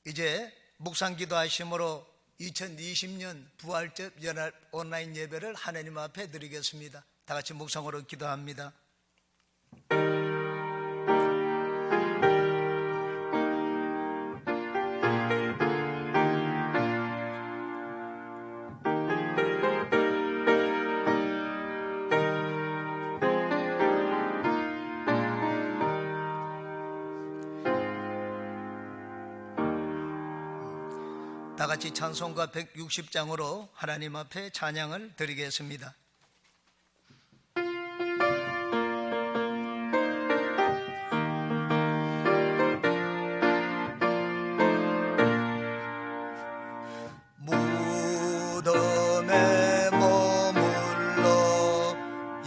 이제 묵상기도 하심으로 2020년 부활절 연합 온라인 예배를 하나님 앞에 드리겠습니다. 다 같이 묵상으로 기도합니다. 다 같이 찬송가 160장으로 하나님 앞에 찬양을 드리겠습니다. 무덤에 머물러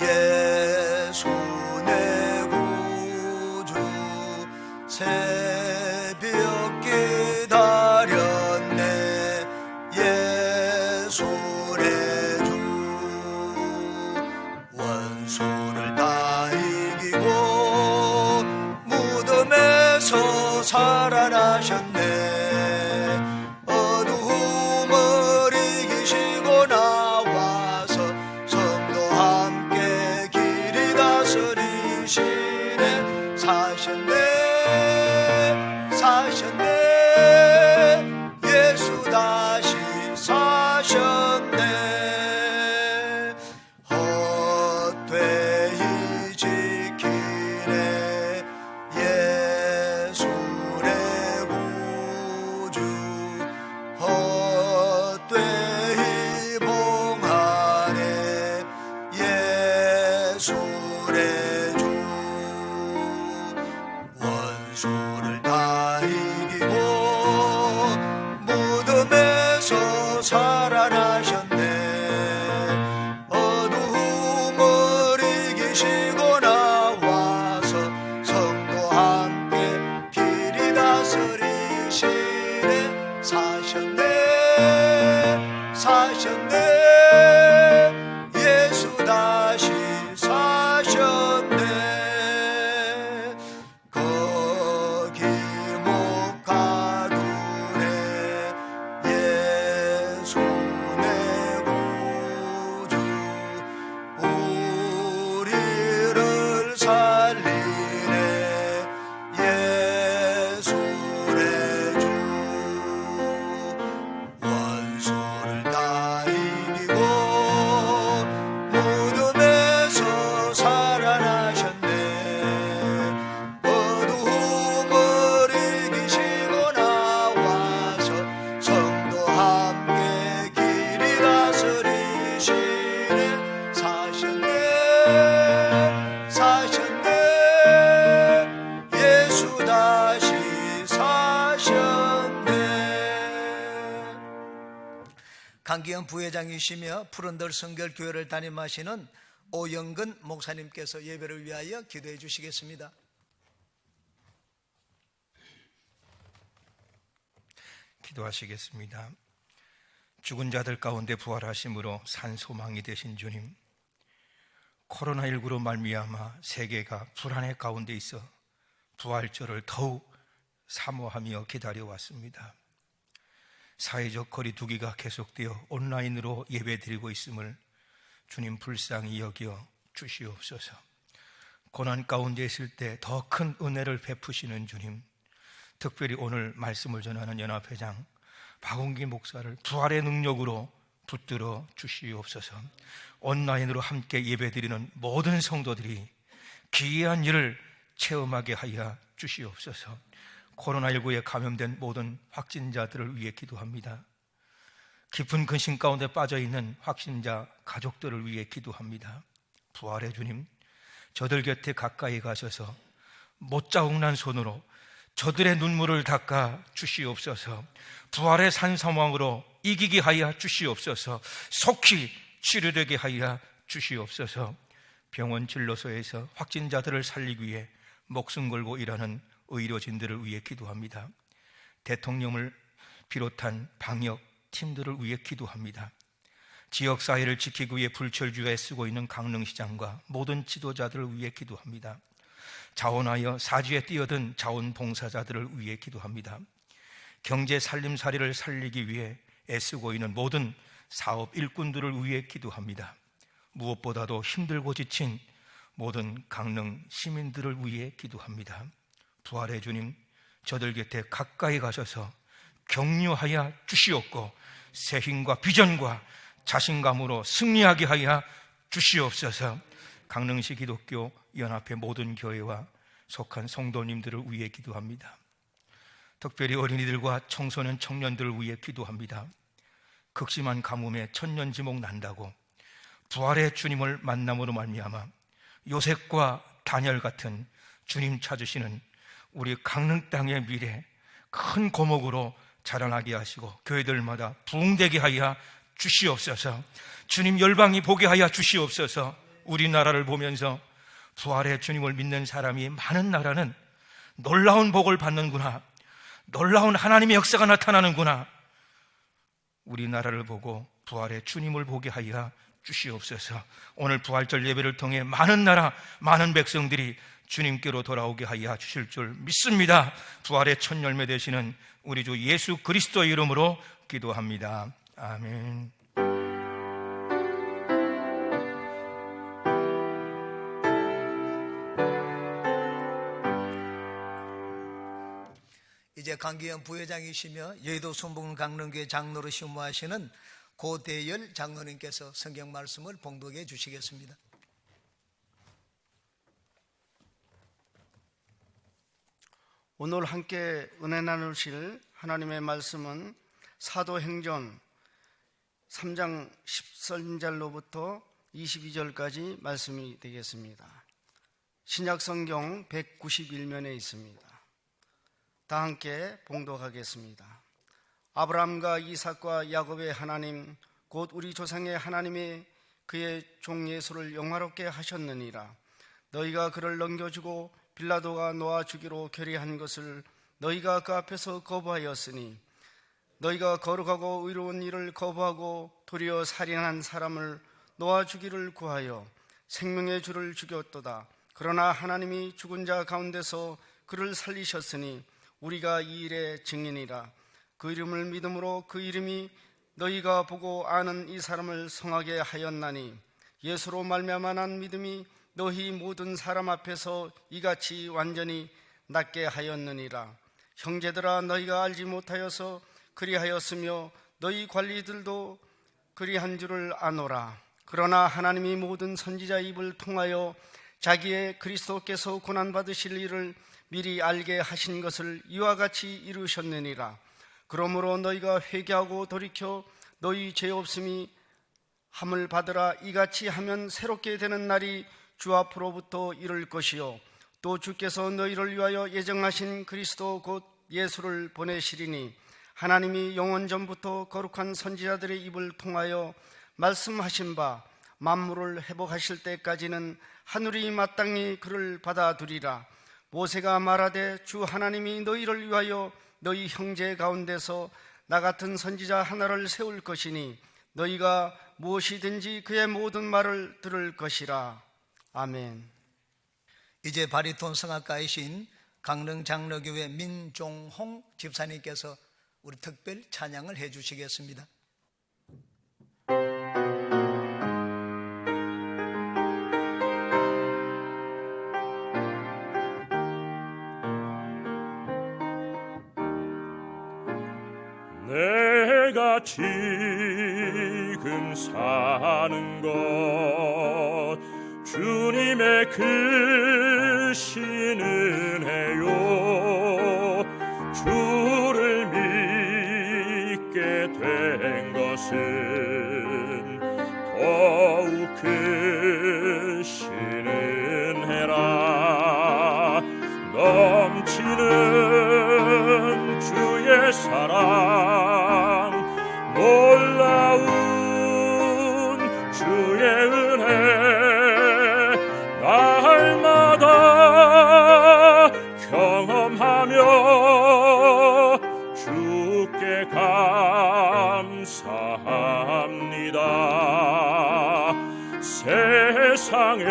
예수 내 구주 새벽 기다렸네 예수 내 주 원수를 다 이기고 무덤에서 살아나셨네 예수 다시 사셨네 헛되이 지키네 예수 내 구주 헛되이 봉하네 예수 내 주 원수를 다 이기고 무덤에서 살아나셨네 어두움을 이기시고 나와서 성도와 함께 길이 다스리시네 사셨네 예수 다시 사셨네 강기현 부회장이시며 푸른들 성결교회를 담임하시는 오영근 목사님께서 예배를 위하여 기도해 주시겠습니다. 기도하시겠습니다. 죽은 자들 가운데 부활하심으로 산 소망이 되신 주님, 코로나19로 말미암아 세계가 불안의 가운데 있어 부활절을 더욱 사모하며 기다려왔습니다. 사회적 거리두기가 계속되어 온라인으로 예배드리고 있음을 주님 불쌍히 여겨 주시옵소서. 고난 가운데 있을 때 더 큰 은혜를 베푸시는 주님, 특별히 오늘 말씀을 전하는 연합회장 박홍기 목사를 부활의 능력으로 붙들어 주시옵소서. 온라인으로 함께 예배드리는 모든 성도들이 기이한 일을 체험하게 하여 주시옵소서. 코로나19에 감염된 모든 확진자들을 위해 기도합니다. 깊은 근심 가운데 빠져있는 확진자 가족들을 위해 기도합니다. 부활의 주님, 저들 곁에 가까이 가셔서 못자국난 손으로 저들의 눈물을 닦아 주시옵소서. 부활의 산사망으로 이기게 하여 주시옵소서. 속히 치료되게 하여 주시옵소서. 병원 진료소에서 확진자들을 살리기 위해 목숨 걸고 일하는 의료진들을 위해 기도합니다. 대통령을 비롯한 방역 팀들을 위해 기도합니다. 지역사회를 지키기 위해 불철주야에 쓰고 있는 강릉시장과 모든 지도자들을 위해 기도합니다. 자원하여 사주에 뛰어든 자원봉사자들을 위해 기도합니다. 경제 살림살이를 살리기 위해 애쓰고 있는 모든 사업 일꾼들을 위해 기도합니다. 무엇보다도 힘들고 지친 모든 강릉 시민들을 위해 기도합니다. 부활의 주님, 저들 곁에 가까이 가셔서 격려하여 주시옵고 새 힘과 비전과 자신감으로 승리하게 하여 주시옵소서. 강릉시 기독교 연합회 모든 교회와 속한 성도님들을 위해 기도합니다. 특별히 어린이들과 청소년 청년들을 위해 기도합니다. 극심한 가뭄에 천년지목 난다고 부활의 주님을 만남으로 말미암아 요셉과 다니엘 같은 주님 찾으시는 우리 강릉 땅의 미래 큰 고목으로 자라나게 하시고 교회들마다 부흥되게 하여 주시옵소서. 주님 열방이 보게 하여 주시옵소서. 우리나라를 보면서 부활의 주님을 믿는 사람이 많은 나라는 놀라운 복을 받는구나, 놀라운 하나님의 역사가 나타나는구나. 우리나라를 보고 부활의 주님을 보게 하여 주시옵소서. 오늘 부활절 예배를 통해 많은 나라, 많은 백성들이 주님께로 돌아오게 하여 주실 줄 믿습니다. 부활의 첫 열매 되시는 우리 주 예수 그리스도의 이름으로 기도합니다. 아멘. 이제 강기현 부회장이시며 여의도 순복음 강릉교회 장로로 심무하시는 고대열 장로님께서 성경 말씀을 봉독해 주시겠습니다. 오늘 함께 은혜 나누실 하나님의 말씀은 사도행전 3장 10절로부터 22절까지 말씀이 되겠습니다. 신약성경 191면에 있습니다. 다 함께 봉독하겠습니다. 아브라함과 이삭과 야곱의 하나님 곧 우리 조상의 하나님이 그의 종 예수를 영화롭게 하셨느니라. 너희가 그를 넘겨주고 빌라도가 놓아 주기로 결의한 것을 너희가 그 앞에서 거부하였으니 너희가 거룩하고 의로운 일을 거부하고 도리어 살인한 사람을 놓아 주기를 구하여 생명의 주를 죽였도다. 그러나 하나님이 죽은 자 가운데서 그를 살리셨으니 우리가 이 일의 증인이라. 그 이름을 믿음으로 그 이름이 너희가 보고 아는 이 사람을 성하게 하였나니 예수로 말미암아 난 믿음이 너희 모든 사람 앞에서 이같이 완전히 낫게 하였느니라. 형제들아, 너희가 알지 못하여서 그리하였으며 너희 관리들도 그리한 줄을 아노라. 그러나 하나님이 모든 선지자 입을 통하여 자기의 그리스도께서 고난받으실 일을 미리 알게 하신 것을 이와 같이 이루셨느니라. 그러므로 너희가 회개하고 돌이켜 너희 죄 없음이 함을 받으라. 이같이 하면 새롭게 되는 날이 주 앞으로부터 이를 것이요 또 주께서 너희를 위하여 예정하신 그리스도 곧 예수를 보내시리니 하나님이 영원 전부터 거룩한 선지자들의 입을 통하여 말씀하신 바 만물을 회복하실 때까지는 하늘이 마땅히 그를 받아두리라. 모세가 말하되 주 하나님이 너희를 위하여 너희 형제 가운데서 나 같은 선지자 하나를 세울 것이니 너희가 무엇이든지 그의 모든 말을 들을 것이라. 아멘. 이제 바리톤 성악가이신 강릉 장로교회 민종홍 집사님께서 우리 특별 찬양을 해 주시겠습니다. 내가 지금 사는 것 주님의 크신 은혜요 주를 믿게 된 것은 더욱 크신 은혜라. 넘치는 주의 사랑 놀라운 주의 은혜 날마다 경험하며 주께 감사합니다. 세상에서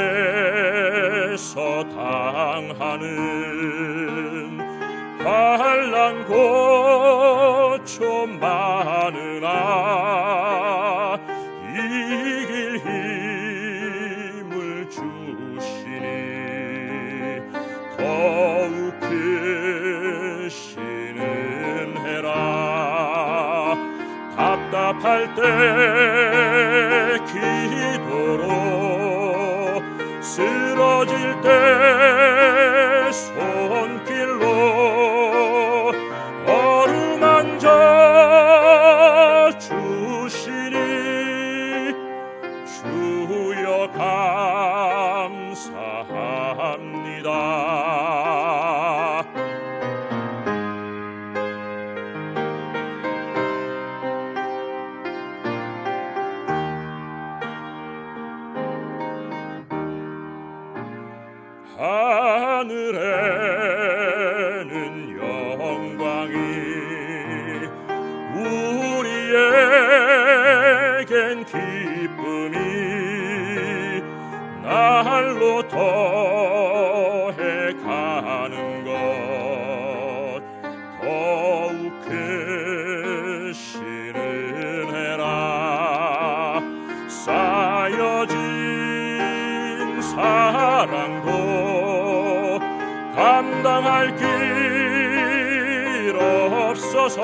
당하는 환난 할 때 기도로 쓰러질 때 손길로 어루만져 주시니 주여 감사합니다. 하늘에는 영광이 우리에겐 기쁨이 날로 더해 가는 것 더욱 크신 은혜라 쌓여진 사랑도 감당할 길 없어서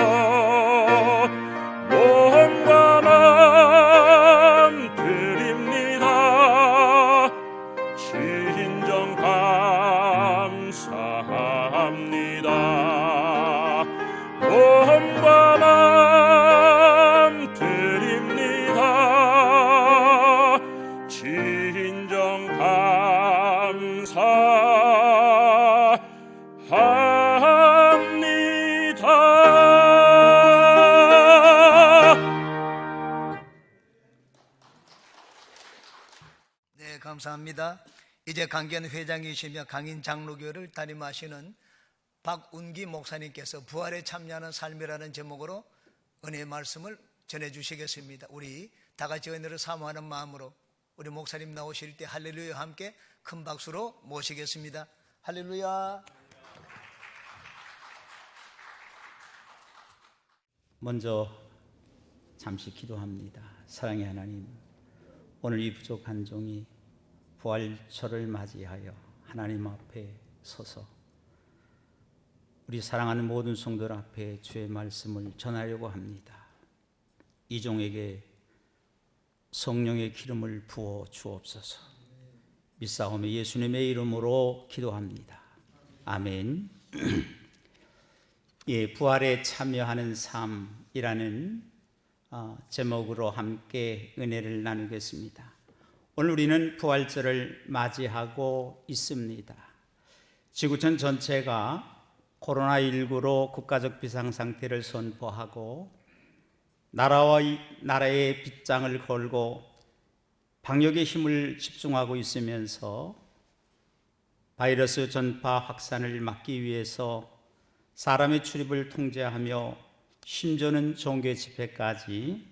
몸과 마음 드립니다. 진정 감사합니다. 몸과 마음 드립니다. 진정 네, 감사합니다. 이제 강견 회장이시며 강인 장로교를 담임하시는 박운기 목사님께서 부활에 참여하는 삶이라는 제목으로 은혜의 말씀을 전해주시겠습니다. 우리 다 같이 은혜를 사모하는 마음으로 우리 목사님 나오실 때 할렐루야 함께 큰 박수로 모시겠습니다. 할렐루야. 먼저 잠시 기도합니다. 사랑의 하나님, 오늘 이 부족한 종이 부활절을 맞이하여 하나님 앞에 서서 우리 사랑하는 모든 성도들 앞에 주의 말씀을 전하려고 합니다. 이 종에게 성령의 기름을 부어 주옵소서. 믿사오며 예수님의 이름으로 기도합니다. 아멘. 예, 부활에 참여하는 삶이라는 제목으로 함께 은혜를 나누겠습니다. 오늘 우리는 부활절을 맞이하고 있습니다. 지구촌 전체가 코로나19로 국가적 비상상태를 선포하고 나라의 빗장을 걸고 방역에 힘을 집중하고 있으면서 바이러스 전파 확산을 막기 위해서 사람의 출입을 통제하며 심지어는 종교 집회까지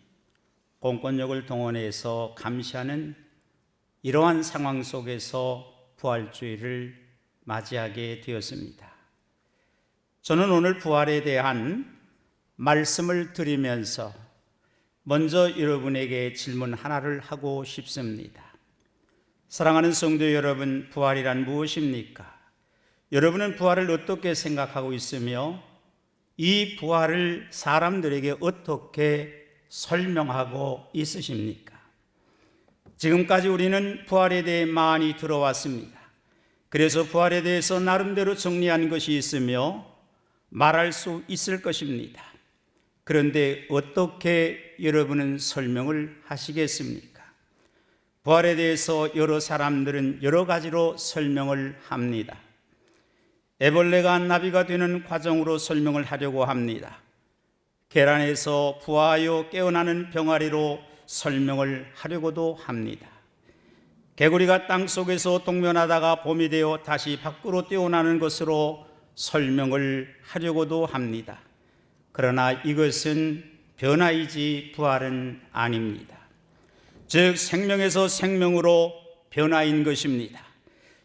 공권력을 동원해서 감시하는 이러한 상황 속에서 부활주의를 맞이하게 되었습니다. 저는 오늘 부활에 대한 말씀을 드리면서 먼저 여러분에게 질문 하나를 하고 싶습니다. 사랑하는 성도 여러분, 부활이란 무엇입니까? 여러분은 부활을 어떻게 생각하고 있으며 이 부활을 사람들에게 어떻게 설명하고 있으십니까? 지금까지 우리는 부활에 대해 많이 들어왔습니다. 그래서 부활에 대해서 나름대로 정리한 것이 있으며 말할 수 있을 것입니다. 그런데 어떻게 여러분은 설명을 하시겠습니까? 부활에 대해서 여러 사람들은 여러 가지로 설명을 합니다. 애벌레가 나비가 되는 과정으로 설명을 하려고 합니다. 계란에서 부화하여 깨어나는 병아리로 설명을 하려고도 합니다. 개구리가 땅속에서 동면하다가 봄이 되어 다시 밖으로 뛰어나는 것으로 설명을 하려고도 합니다. 그러나 이것은 변화이지 부활은 아닙니다. 즉 생명에서 생명으로 변화인 것입니다.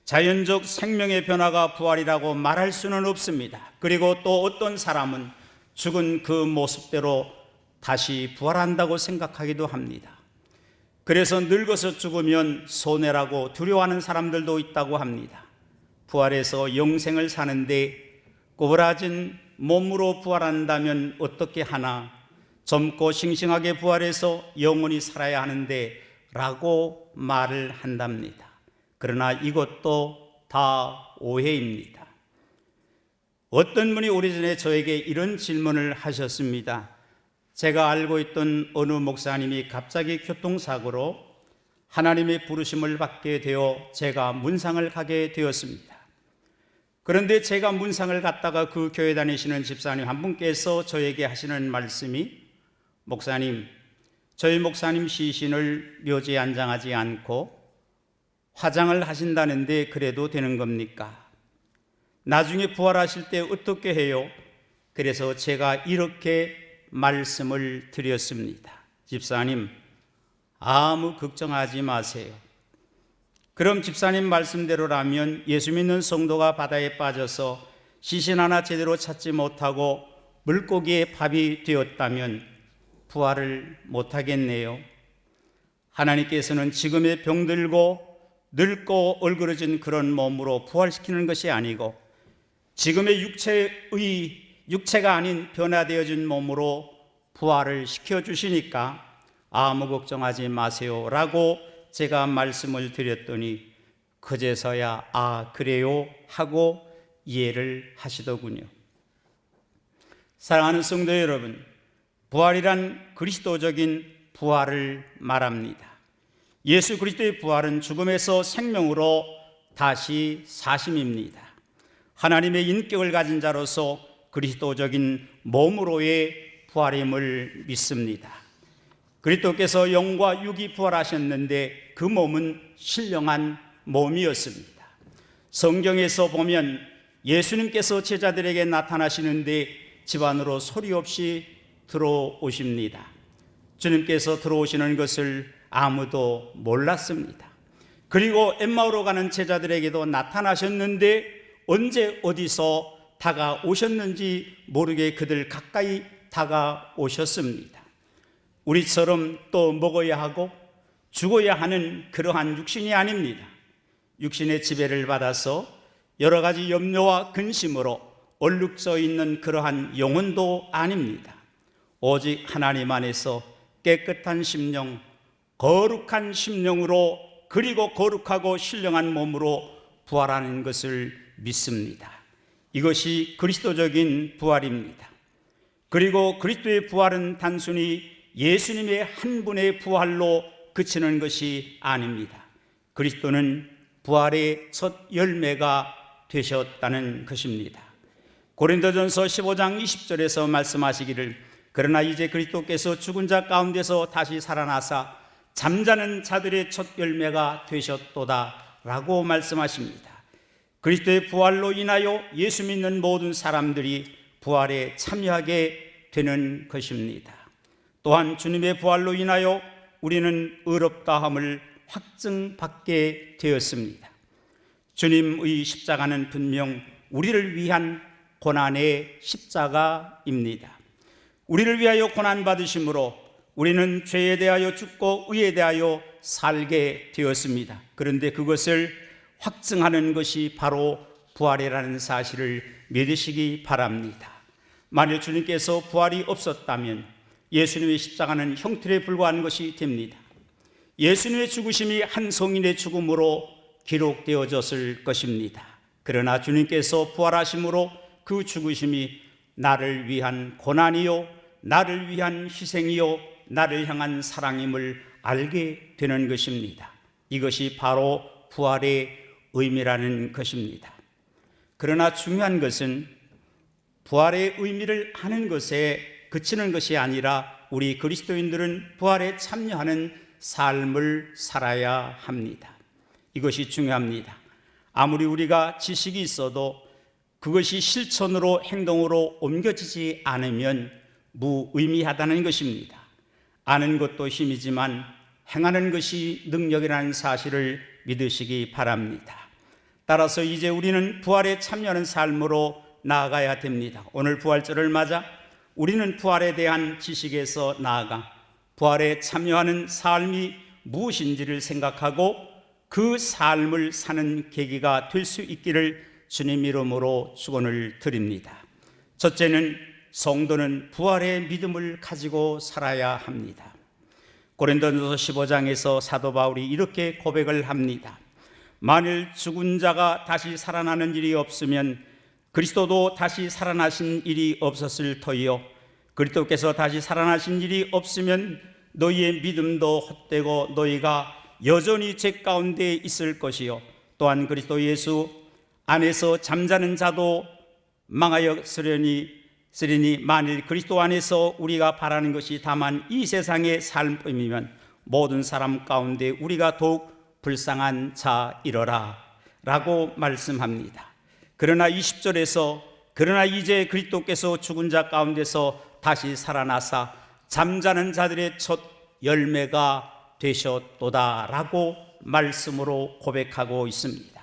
자연적 생명의 변화가 부활이라고 말할 수는 없습니다. 그리고 또 어떤 사람은 죽은 그 모습대로 다시 부활한다고 생각하기도 합니다. 그래서 늙어서 죽으면 손해라고 두려워하는 사람들도 있다고 합니다. 부활해서 영생을 사는데 꼬부라진 몸으로 부활한다면 어떻게 하나 젊고 싱싱하게 부활해서 영원히 살아야 하는데 라고 말을 한답니다. 그러나 이것도 다 오해입니다. 어떤 분이 오래전에 저에게 이런 질문을 하셨습니다. 제가 알고 있던 어느 목사님이 갑자기 교통사고로 하나님의 부르심을 받게 되어 제가 문상을 가게 되었습니다. 그런데 제가 문상을 갔다가 그 교회 다니시는 집사님 한 분께서 저에게 하시는 말씀이, 목사님, 저희 목사님 시신을 묘지에 안장하지 않고 화장을 하신다는데 그래도 되는 겁니까? 나중에 부활하실 때 어떻게 해요? 그래서 제가 이렇게 말씀을 드렸습니다. 집사님, 아무 걱정하지 마세요. 그럼 집사님 말씀대로라면 예수 믿는 성도가 바다에 빠져서 시신 하나 제대로 찾지 못하고 물고기의 밥이 되었다면 부활을 못하겠네요. 하나님께서는 지금의 병들고 늙고 얼그러진 그런 몸으로 부활시키는 것이 아니고 지금의 육체가 아닌 변화되어진 몸으로 부활을 시켜주시니까 아무 걱정하지 마세요 라고 제가 말씀을 드렸더니 그제서야 아 그래요 하고 이해를 하시더군요. 사랑하는 성도 여러분, 부활이란 그리스도적인 부활을 말합니다. 예수 그리스도의 부활은 죽음에서 생명으로 다시 사심입니다. 하나님의 인격을 가진 자로서 그리스도적인 몸으로의 부활임을 믿습니다. 그리스도께서 영과 육이 부활하셨는데 그 몸은 신령한 몸이었습니다. 성경에서 보면 예수님께서 제자들에게 나타나시는데 집 안으로 소리 없이 들어오십니다. 주님께서 들어오시는 것을 아무도 몰랐습니다. 그리고 엠마오로 가는 제자들에게도 나타나셨는데 언제 어디서 다가오셨는지 모르게 그들 가까이 다가오셨습니다. 우리처럼 또 먹어야 하고 죽어야 하는 그러한 육신이 아닙니다. 육신의 지배를 받아서 여러 가지 염려와 근심으로 얼룩져 있는 그러한 영혼도 아닙니다. 오직 하나님 안에서 깨끗한 심령, 거룩한 심령으로 그리고 거룩하고 신령한 몸으로 부활하는 것을 믿습니다. 이것이 그리스도적인 부활입니다. 그리고 그리스도의 부활은 단순히 예수님의 한 분의 부활로 그치는 것이 아닙니다. 그리스도는 부활의 첫 열매가 되셨다는 것입니다. 고린도전서 15장 20절에서 말씀하시기를 그러나 이제 그리스도께서 죽은 자 가운데서 다시 살아나사 잠자는 자들의 첫 열매가 되셨도다 라고 말씀하십니다. 그리스도의 부활로 인하여 예수 믿는 모든 사람들이 부활에 참여하게 되는 것입니다. 또한 주님의 부활로 인하여 우리는 의롭다함을 확증받게 되었습니다. 주님의 십자가는 분명 우리를 위한 고난의 십자가입니다. 우리를 위하여 고난받으심으로 우리는 죄에 대하여 죽고 의에 대하여 살게 되었습니다. 그런데 그것을 확증하는 것이 바로 부활이라는 사실을 믿으시기 바랍니다. 만일 주님께서 부활이 없었다면 예수님의 십자가는 형틀에 불과한 것이 됩니다. 예수님의 죽으심이 한 성인의 죽음으로 기록되어졌을 것입니다. 그러나 주님께서 부활하심으로 그 죽으심이 나를 위한 고난이요, 나를 위한 희생이요, 나를 향한 사랑임을 알게 되는 것입니다. 이것이 바로 부활의 의미라는 것입니다. 그러나 중요한 것은 부활의 의미를 아는 것에 그치는 것이 아니라 우리 그리스도인들은 부활에 참여하는 삶을 살아야 합니다. 이것이 중요합니다. 아무리 우리가 지식이 있어도 그것이 실천으로 행동으로 옮겨지지 않으면 무의미하다는 것입니다. 아는 것도 힘이지만 행하는 것이 능력이라는 사실을 믿으시기 바랍니다. 따라서 이제 우리는 부활에 참여하는 삶으로 나아가야 됩니다. 오늘 부활절을 맞아 우리는 부활에 대한 지식에서 나아가 부활에 참여하는 삶이 무엇인지를 생각하고 그 삶을 사는 계기가 될 수 있기를 주님 이름으로 축원을 드립니다. 첫째는 성도는 부활의 믿음을 가지고 살아야 합니다. 고린도전서 15장에서 사도 바울이 이렇게 고백을 합니다. 만일 죽은 자가 다시 살아나는 일이 없으면 그리스도도 다시 살아나신 일이 없었을 터이요, 그리스도께서 다시 살아나신 일이 없으면 너희의 믿음도 헛되고 너희가 여전히 죄 가운데 있을 것이요, 또한 그리스도 예수 안에서 잠자는 자도 망하였으리니 만일 그리스도 안에서 우리가 바라는 것이 다만 이 세상의 삶뿐이면 모든 사람 가운데 우리가 더욱 불쌍한 자이러라 라고 말씀합니다. 그러나 20절에서 그러나 이제 그리스도께서 죽은 자 가운데서 다시 살아나사 잠자는 자들의 첫 열매가 되셨도다 라고 말씀으로 고백하고 있습니다.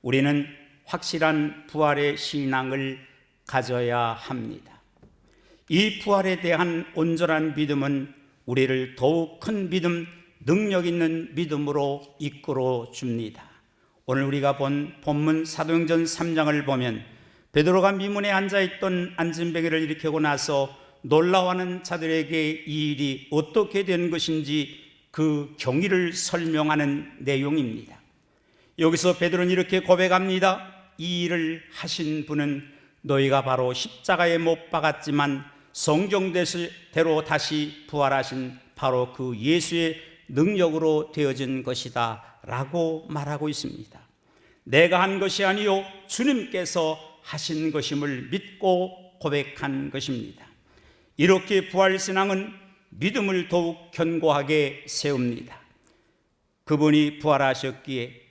우리는 확실한 부활의 신앙을 가져야 합니다. 이 부활에 대한 온전한 믿음은 우리를 더욱 큰 믿음, 능력 있는 믿음으로 이끌어 줍니다. 오늘 우리가 본 본문 사도행전 3장을 보면 베드로가 미문에 앉아있던 안진뱅이를 일으키고 나서 놀라워하는 자들에게 이 일이 어떻게 된 것인지 그 경위를 설명하는 내용입니다. 여기서 베드로는 이렇게 고백합니다. 이 일을 하신 분은 너희가 바로 십자가에 못 박았지만 성경대로 다시 부활하신 바로 그 예수의 능력으로 되어진 것이다 라고 말하고 있습니다. 내가 한 것이 아니요 주님께서 하신 것임을 믿고 고백한 것입니다. 이렇게 부활신앙은 믿음을 더욱 견고하게 세웁니다. 그분이 부활하셨기에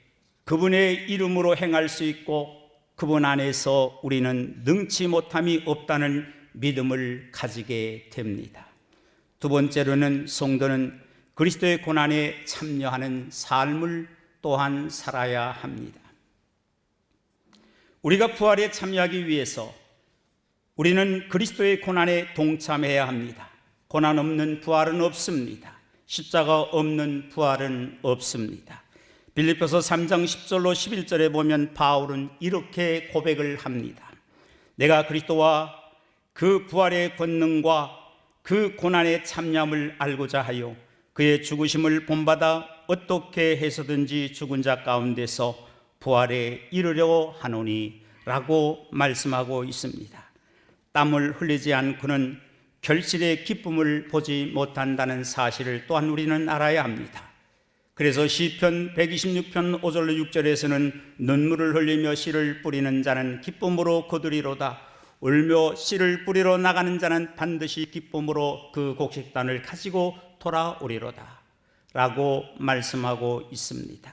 그분의 이름으로 행할 수 있고 그분 안에서 우리는 능치 못함이 없다는 믿음을 가지게 됩니다. 두 번째로는 성도는 그리스도의 고난에 참여하는 삶을 또한 살아야 합니다. 우리가 부활에 참여하기 위해서 우리는 그리스도의 고난에 동참해야 합니다. 고난 없는 부활은 없습니다. 십자가 없는 부활은 없습니다. 빌립보서 3장 10절로 11절에 보면 바울은 이렇게 고백을 합니다. 내가 그리스도와 그 부활의 권능과 그 고난의 참여함을 알고자 하여 그의 죽으심을 본받아 어떻게 해서든지 죽은 자 가운데서 부활에 이르려고 하노니 라고 말씀하고 있습니다. 땀을 흘리지 않고는 결실의 기쁨을 보지 못한다는 사실을 또한 우리는 알아야 합니다. 그래서 시편 126편 5절로 6절에서는 눈물을 흘리며 씨를 뿌리는 자는 기쁨으로 거두리로다. 울며 씨를 뿌리러 나가는 자는 반드시 기쁨으로 그 곡식단을 가지고 돌아오리로다 라고 말씀하고 있습니다.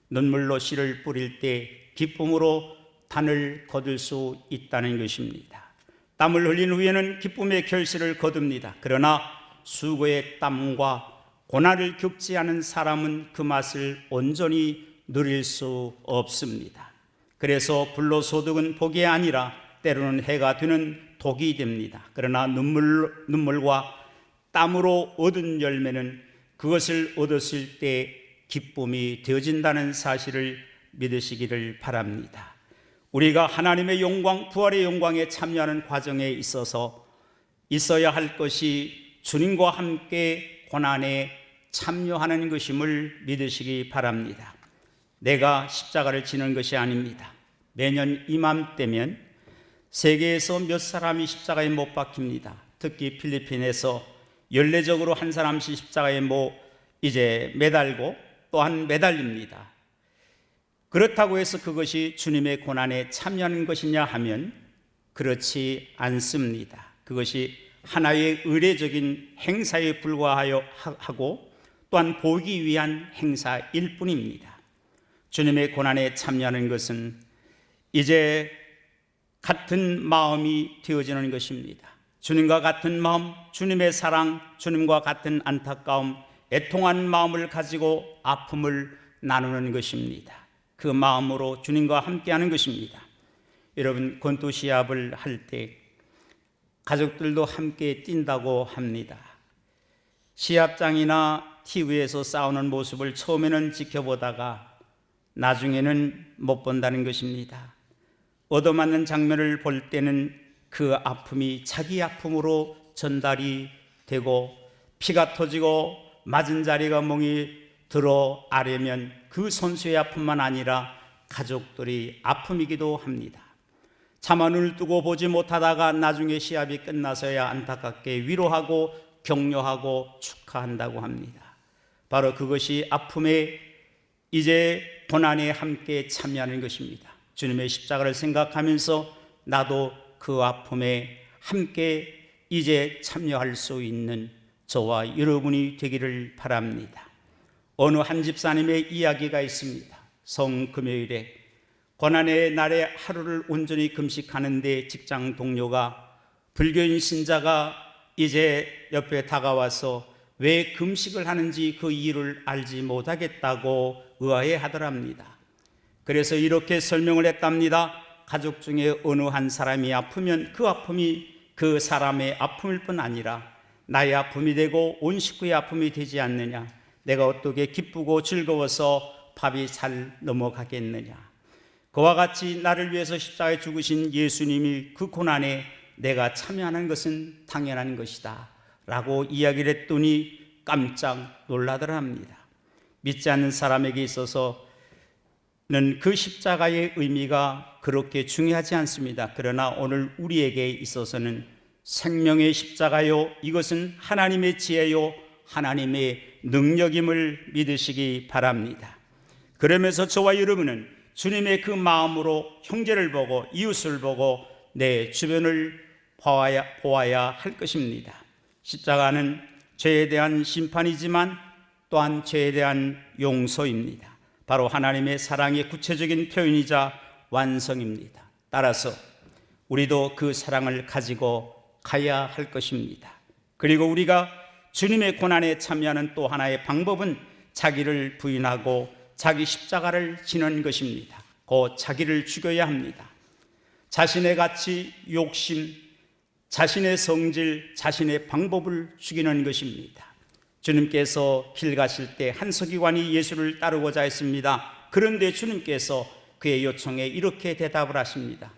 눈물로 씨를 뿌릴 때 기쁨으로 단을 거둘 수 있다는 것입니다. 땀을 흘린 후에는 기쁨의 결실을 거둡니다. 그러나 수고의 땀과 고난을 겪지 않은 사람은 그 맛을 온전히 누릴 수 없습니다. 그래서 불로소득은 복이 아니라 때로는 해가 되는 독이 됩니다. 그러나 눈물과 땀으로 얻은 열매는 그것을 얻었을 때 기쁨이 되어진다는 사실을 믿으시기를 바랍니다. 우리가 하나님의 영광, 부활의 영광에 참여하는 과정에 있어서 있어야 할 것이 주님과 함께 고난에 참여하는 것임을 믿으시기 바랍니다. 내가 십자가를 지는 것이 아닙니다. 매년 이맘때면 세계에서 몇 사람이 십자가에 못 박힙니다. 특히 필리핀에서 연례적으로 한 사람씩 십자가에 이제 매달고 또한 매달립니다. 그렇다고 해서 그것이 주님의 고난에 참여하는 것이냐 하면 그렇지 않습니다. 그것이 하나의 의례적인 행사에 불과하고 또한 보기 위한 행사일 뿐입니다. 주님의 고난에 참여하는 것은 이제 같은 마음이 되어지는 것입니다. 주님과 같은 마음, 주님의 사랑, 주님과 같은 안타까움, 애통한 마음을 가지고 아픔을 나누는 것입니다. 그 마음으로 주님과 함께하는 것입니다. 여러분, 권투 시합을 할 때 가족들도 함께 뛴다고 합니다. 시합장이나 TV에서 싸우는 모습을 처음에는 지켜보다가 나중에는 못 본다는 것입니다. 얻어맞는 장면을 볼 때는 그 아픔이 자기 아픔으로 전달이 되고 피가 터지고 맞은 자리가 멍이 들어 아려면 그 선수의 아픔만 아니라 가족들이 아픔이기도 합니다. 차마 눈을 뜨고 보지 못하다가 나중에 시합이 끝나서야 안타깝게 위로하고 격려하고 축하한다고 합니다. 바로 그것이 아픔에 이제 고난에 함께 참여하는 것입니다. 주님의 십자가를 생각하면서 나도 그 아픔에 함께 이제 참여할 수 있는 저와 여러분이 되기를 바랍니다. 어느 한 집사님의 이야기가 있습니다. 성금요일에 고난의 날에 하루를 온전히 금식하는데 직장 동료가 불교인 신자가 이제 옆에 다가와서 왜 금식을 하는지 그 이유를 알지 못하겠다고 의아해하더랍니다. 그래서 이렇게 설명을 했답니다. 가족 중에 어느 한 사람이 아프면 그 아픔이 그 사람의 아픔일 뿐 아니라 나의 아픔이 되고 온 식구의 아픔이 되지 않느냐. 내가 어떻게 기쁘고 즐거워서 밥이 잘 넘어가겠느냐. 그와 같이 나를 위해서 십자가에 죽으신 예수님이 그 고난에 내가 참여하는 것은 당연한 것이다 라고 이야기를 했더니 깜짝 놀라더랍니다. 믿지 않는 사람에게 있어서는 그 십자가의 의미가 그렇게 중요하지 않습니다. 그러나 오늘 우리에게 있어서는 생명의 십자가요, 이것은 하나님의 지혜요, 하나님의 능력임을 믿으시기 바랍니다. 그러면서 저와 여러분은 주님의 그 마음으로 형제를 보고 이웃을 보고 내 주변을 보아야 할 것입니다. 십자가는 죄에 대한 심판이지만 또한 죄에 대한 용서입니다. 바로 하나님의 사랑의 구체적인 표현이자 완성입니다. 따라서 우리도 그 사랑을 가지고 가야 할 것입니다. 그리고 우리가 주님의 고난에 참여하는 또 하나의 방법은 자기를 부인하고 자기 십자가를 지는 것입니다. 곧 자기를 죽여야 합니다. 자신의 가치, 욕심, 자신의 성질, 자신의 방법을 죽이는 것입니다. 주님께서 길 가실 때 한 서기관이 예수를 따르고자 했습니다. 그런데 주님께서 그의 요청에 이렇게 대답을 하십니다.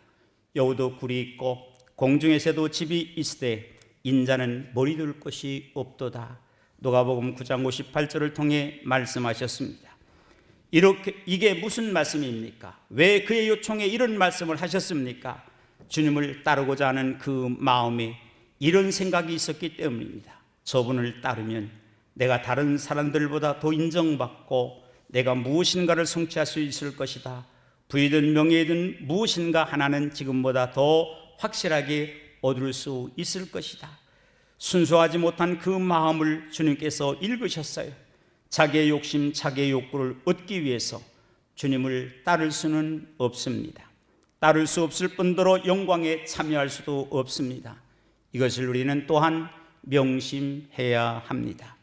여우도 굴이 있고 공중의 새도 집이 있으되 인자는 머리 둘 곳이 없도다. 누가복음 9장 58절을 통해 말씀하셨습니다. 이게 무슨 말씀입니까? 왜 그의 요청에 이런 말씀을 하셨습니까? 주님을 따르고자 하는 그 마음에 이런 생각이 있었기 때문입니다. 저분을 따르면 내가 다른 사람들보다 더 인정받고 내가 무엇인가를 성취할 수 있을 것이다. 부이든 명예이든 무엇인가 하나는 지금보다 더 확실하게 얻을 수 있을 것이다. 순수하지 못한 그 마음을 주님께서 읽으셨어요. 자기의 욕심, 자기의 욕구를 얻기 위해서 주님을 따를 수는 없습니다. 따를 수 없을 뿐더러 영광에 참여할 수도 없습니다. 이것을 우리는 또한 명심해야 합니다.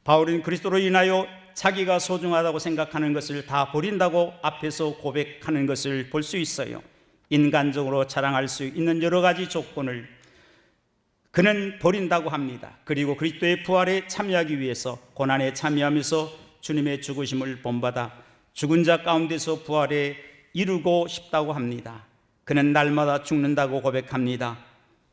바울은 그리스도로 인하여 자기가 소중하다고 생각하는 것을 다 버린다고 앞에서 고백하는 것을 볼 수 있어요. 인간적으로 자랑할 수 있는 여러 가지 조건을 그는 버린다고 합니다. 그리고 그리스도의 부활에 참여하기 위해서 고난에 참여하면서 주님의 죽으심을 본받아 죽은 자 가운데서 부활에 이루고 싶다고 합니다. 그는 날마다 죽는다고 고백합니다.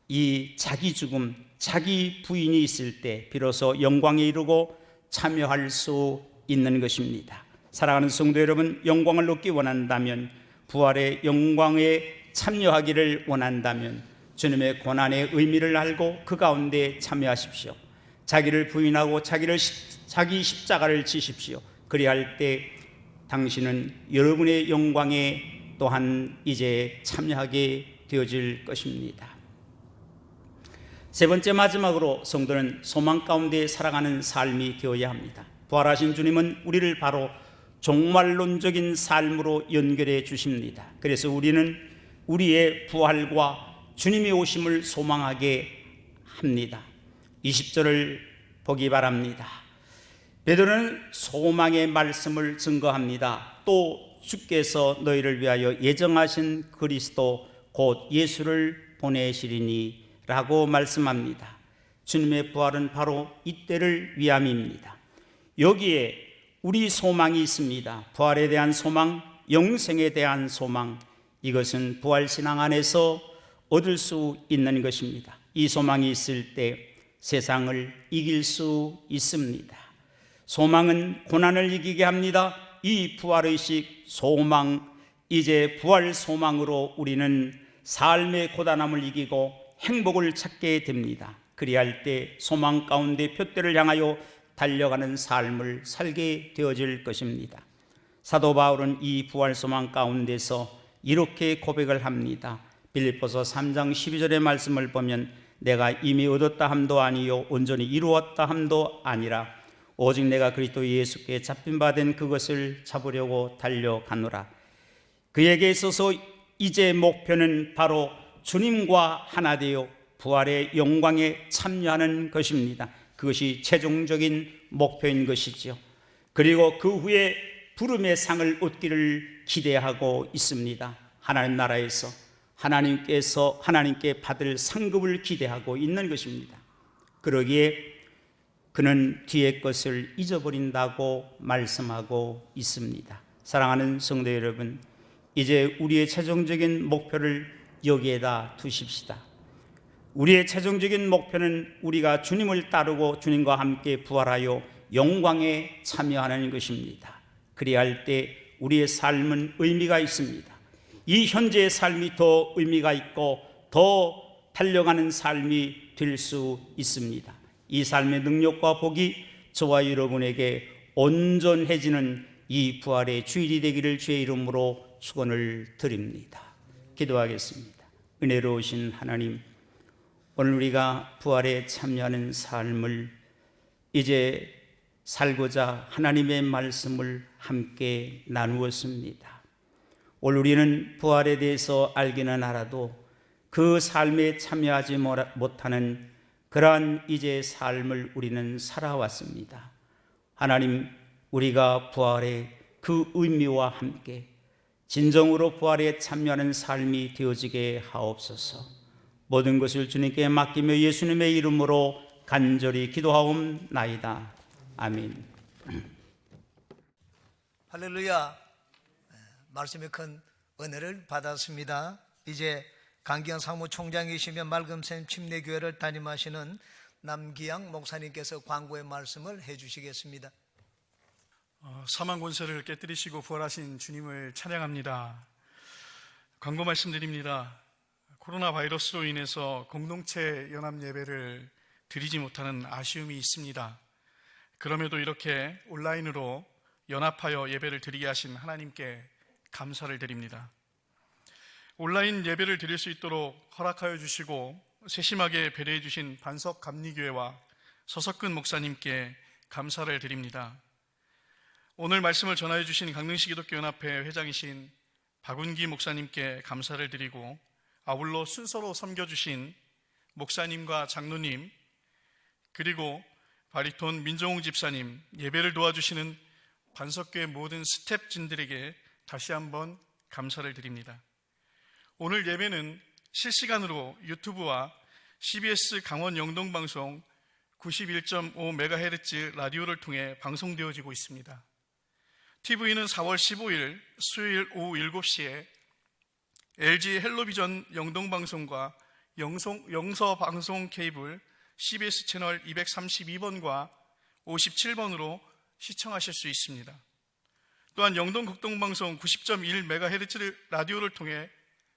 이 자기 죽음, 자기 부인이 있을 때 비로소 영광에 이르고 참여할 수 있는 것입니다. 사랑하는 성도 여러분, 영광을 얻기 원한다면, 부활의 영광에 참여하기를 원한다면 주님의 고난의 의미를 알고 그 가운데 참여하십시오. 자기를 부인하고 자기 십자가를 지십시오. 그리할 때 당신은 여러분의 영광에 또한 이제 참여하게 되어질 것입니다. 세 번째, 마지막으로 성도는 소망 가운데 살아가는 삶이 되어야 합니다. 부활하신 주님은 우리를 바로 종말론적인 삶으로 연결해 주십니다. 그래서 우리는 우리의 부활과 주님의 오심을 소망하게 합니다. 20절을 보기 바랍니다. 베드로는 소망의 말씀을 증거합니다. 또 주께서 너희를 위하여 예정하신 그리스도 곧 예수를 보내시리니 라고 말씀합니다. 주님의 부활은 바로 이때를 위함입니다. 여기에 우리 소망이 있습니다. 부활에 대한 소망, 영생에 대한 소망, 이것은 부활신앙 안에서 얻을 수 있는 것입니다. 이 소망이 있을 때 세상을 이길 수 있습니다. 소망은 고난을 이기게 합니다. 이 부활의식 소망, 이제 부활 소망으로 우리는 삶의 고단함을 이기고 행복을 찾게 됩니다. 그리할 때 소망 가운데 표대를 향하여 달려가는 삶을 살게 되어질 것입니다. 사도 바울은 이 부활 소망 가운데서 이렇게 고백을 합니다. 빌립보서 3장 12절의 말씀을 보면 내가 이미 얻었다 함도 아니요 온전히 이루었다 함도 아니라 오직 내가 그리스도 예수께 잡힌 바 된 그것을 잡으려고 달려가노라. 그에게 있어서 이제 목표는 바로 주님과 하나 되어 부활의 영광에 참여하는 것입니다. 그것이 최종적인 목표인 것이죠. 그리고 그 후에 부름의 상을 얻기를 기대하고 있습니다. 하나님 나라에서 하나님께 받을 상급을 기대하고 있는 것입니다. 그러기에 그는 뒤의 것을 잊어버린다고 말씀하고 있습니다. 사랑하는 성도 여러분, 이제 우리의 최종적인 목표를 여기에다 두십시다. 우리의 최종적인 목표는 우리가 주님을 따르고 주님과 함께 부활하여 영광에 참여하는 것입니다. 그리할 때 우리의 삶은 의미가 있습니다. 이 현재의 삶이 더 의미가 있고 더 달려가는 삶이 될 수 있습니다. 이 삶의 능력과 복이 저와 여러분에게 온전해지는 이 부활의 주일이 되기를 주의 이름으로 축원을 드립니다. 기도하겠습니다. 은혜로우신 하나님, 오늘 우리가 부활에 참여하는 삶을 이제 살고자 하나님의 말씀을 함께 나누었습니다. 오늘 우리는 부활에 대해서 알기는 알아도 그 삶에 참여하지 못하는 그러한 이제 삶을 우리는 살아왔습니다. 하나님, 우리가 부활의 그 의미와 함께 진정으로 부활에 참여하는 삶이 되어지게 하옵소서. 모든 것을 주님께 맡기며 예수님의 이름으로 간절히 기도하옵나이다. 아멘. 할렐루야. 말씀의 큰 은혜를 받았습니다. 이제 강기영 사무총장이시며 말금샘 침례교회를 담임하시는 남기양 목사님께서 광고의 말씀을 해주시겠습니다. 사망 권세를 깨뜨리시고 부활하신 주님을 찬양합니다. 광고 말씀드립니다. 코로나 바이러스로 인해서 공동체 연합 예배를 드리지 못하는 아쉬움이 있습니다. 그럼에도 이렇게 온라인으로 연합하여 예배를 드리게 하신 하나님께 감사를 드립니다. 온라인 예배를 드릴 수 있도록 허락하여 주시고 세심하게 배려해 주신 반석 감리교회와 서석근 목사님께 감사를 드립니다. 오늘 말씀을 전하여 주신 강릉시 기독교연합회 회장이신 박운기 목사님께 감사를 드리고 아울러 순서로 섬겨주신 목사님과 장로님, 그리고 바리톤 민정홍 집사님, 예배를 도와주시는 반석교회 모든 스태프진들에게 다시 한번 감사를 드립니다. 오늘 예배는 실시간으로 유튜브와 CBS 강원 영동방송 91.5MHz 라디오를 통해 방송되어지고 있습니다. TV는 4월 15일 수요일 오후 7시에 LG 헬로비전 영동방송과 영서방송 케이블 CBS 채널 232번과 57번으로 시청하실 수 있습니다. 또한 영동극동방송 90.1MHz 라디오를 통해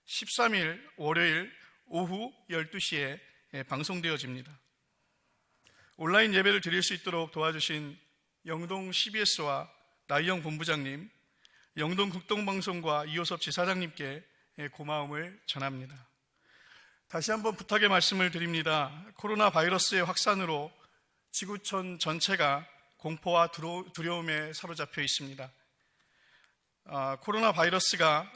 13일 월요일 오후 12시에 방송되어집니다. 온라인 예배를 드릴 수 있도록 도와주신 영동 CBS와 나희영 본부장님, 영동극동방송과 이호섭 지사장님께 고마움을 전합니다. 다시 한번 부탁의 말씀을 드립니다. 코로나 바이러스의 확산으로 지구촌 전체가 공포와 두려움에 사로잡혀 있습니다. 코로나 바이러스가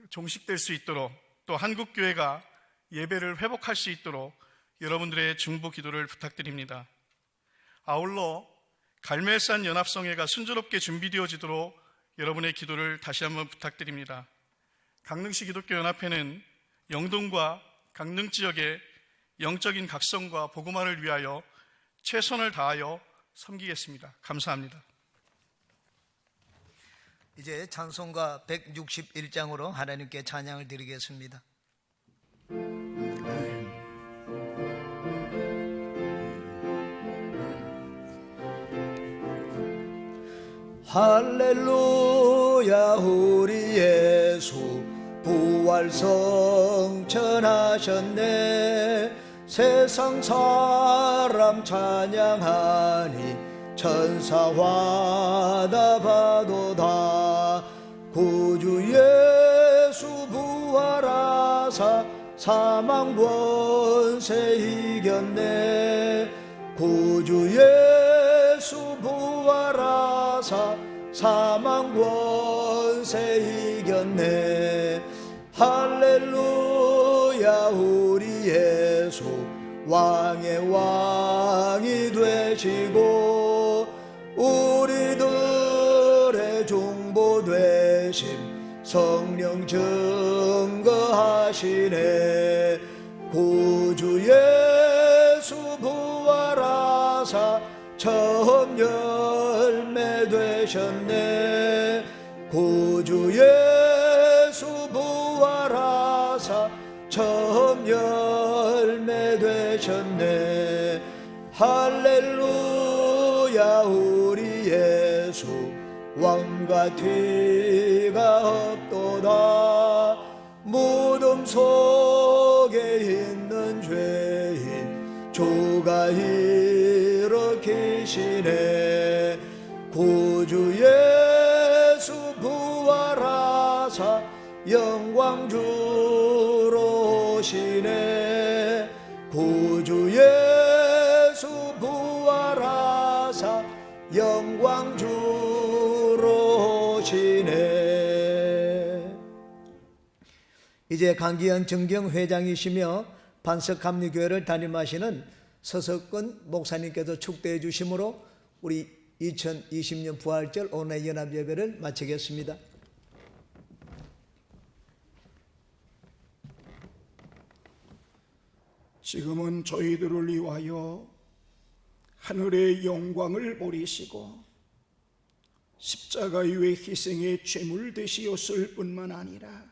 종식될 수 있도록 또 한국교회가 예배를 회복할 수 있도록 여러분들의 중보 기도를 부탁드립니다. 아울러 갈멜산 연합성회가 순조롭게 준비되어지도록 여러분의 기도를 다시 한번 부탁드립니다. 강릉시 기독교연합회는 영동과 강릉 지역의 영적인 각성과 복음화를 위하여 최선을 다하여 섬기겠습니다. 감사합니다. 이제 찬송가 161장으로 하나님께 찬양을 드리겠습니다. 할렐루야 우리 예수 부활 성천하셨네. 세상 사람 찬양하니 천사화다 봐도다. 구주 예수 부활하사 사망 권세 이겼네. 구주 예수 부활하사 사망 권세 이겼네. 할렐루야 우리 예수 왕의 왕이 되시고 우리들의 중보 되심 성령 증거하시네. 구주 예수 부활하사 처음 열매 되셨네. 구주 예수 부활하사 처음 열매 되셨네. 할렐루야 우리 예수 왕과 뒤가 없도다. 무덤 속에 있는 죄인 주가 일으키시네. 구주 예수 부활하사 영광 주러 오시네. 구주 예수 부활하사 영광 주러 오시네. 이제 강기현 정경회장이시며 반석감리교회를 담임하시는 서석근 목사님께서 축도해 주심으로 우리 2020년 부활절 온라인 연합예배를 마치겠습니다. 지금은 저희들을 위하여 하늘의 영광을 버리시고 십자가 위의 희생의 제물 되시었을 뿐만 아니라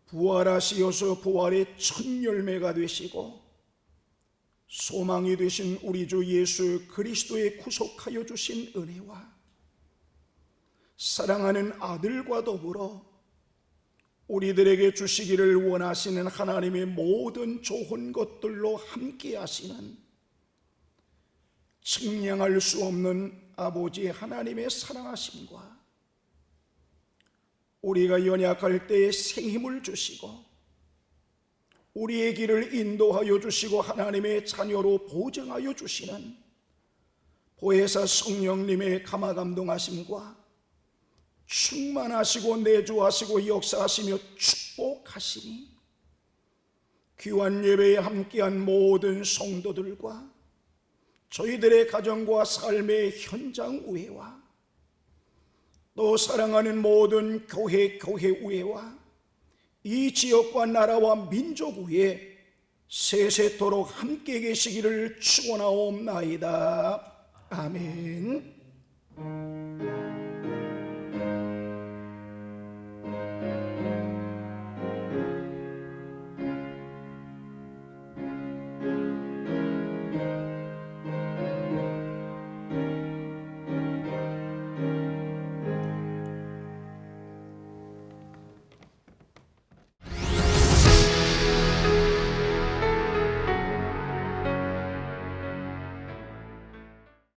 부활하시어서 부활의 첫 열매가 되시고 소망이 되신 우리 주 예수 그리스도의 구속하여 주신 은혜와 사랑하는 아들과 더불어 우리들에게 주시기를 원하시는 하나님의 모든 좋은 것들로 함께 하시는 측량할 수 없는 아버지 하나님의 사랑하심과 우리가 연약할 때에 새 힘을 주시고 우리의 길을 인도하여 주시고 하나님의 자녀로 보증하여 주시는 보혜사 성령님의 감화감동하심과 충만하시고 내주하시고 역사하시며 축복하시니 귀한 예배에 함께한 모든 성도들과 저희들의 가정과 삶의 현장 우회와 또 사랑하는 모든 교회 우회와 이 지역과 나라와 민족 위에 세세토록 함께 계시기를 축원하옵나이다. 아멘.